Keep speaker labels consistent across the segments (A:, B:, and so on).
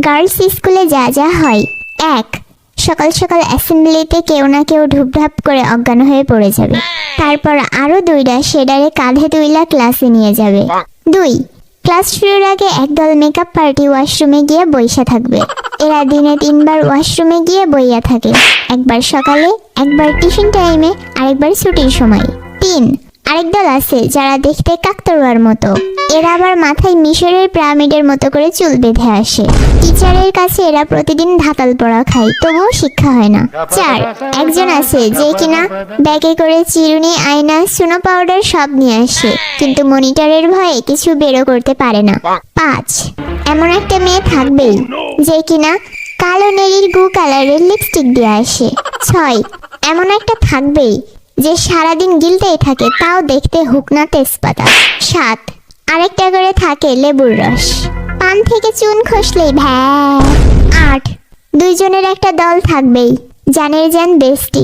A: Girls স্কুলে যা যা হয়। 1. সকাল সকাল অ্যাসেম্বলিতে কেউ না কেউ ঢুপঢাপ করে অজ্ঞান হয়ে পড়ে যাবে। তারপর আরো 2টা শেডারে কাঁধে তুইলা ক্লাসে নিয়ে যাবে। 2. ক্লাস শুরুর আগে একদল মেকআপ পার্টি ওয়াশরুমে গিয়ে বইসা থাকবে। এরা দিনে 3বার ওয়াশরুমে গিয়ে বইয়া থাকে, একবার সকালে, একবার টিফিন টাইমে, আরেকবার ছুটির সময়। 3. আরেক দল আছে যারা দেখতে কাকতাড়ুয়ার মতো, এরা আবার মাথায় মিশরের পিরামিডের মতো করে চুল বেঁধে আসে। টিচারের কাছে এরা প্রতিদিন ধাতাল পড়া খায়, তবুও শিক্ষা হয় না। 4. একজন আছে যে কিনা ব্যাগে করে চিরুনি, আয়না, সুনো পাউডার সব নিয়ে আসে, কিন্তু মনিটরের ভয়ে কিছু বেরো করতে পারে না। 5. এমন একটা মেয়ে থাকবেই যে কিনা কালো নেড়ির গু কালারের লিপস্টিক দিয়ে আসে। 6. এমন একটা থাকবেই যে সারাদিন গিলতেই থাকে, তাও দেখতে হুকনা তেজপাতা। 7. আরেকটা করে থাকে লেবুর রস, পান থেকে চুন খসলেই ভ্যা। 8. দুইজনের একটা দল থাকবেই, জানের জান বেস্টি।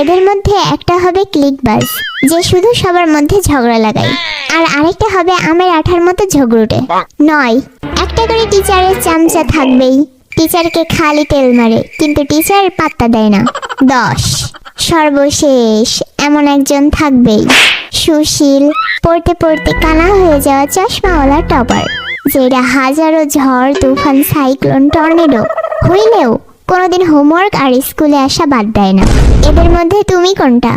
A: এদের মধ্যে একটা হবে ক্লিকবাজ, যে শুধু সবার মধ্যে ঝগড়া লাগায়, আর আরেকটা হবে আমের আঠার মতো ঝগড়ুটে। 9. একটা করে টিচারের চামচা থাকবেই, টিচারকে খালি তেল মারে, কিন্তু টিচার পাত্তা দেয় না। 10. সর্বশেষ এমন একজন থাকবেই, সুশীল, পড়তে পড়তে কানা হয়ে যাওয়া চশমাওয়ালা টপার, যেটা হাজারো ঝড়, তুফান, সাইক্লোন, টর্নেডো হইলেও কোনোদিন হোমওয়ার্ক আর স্কুলে আসা বাদ দেয় না। এদের মধ্যে তুমি কোনটা?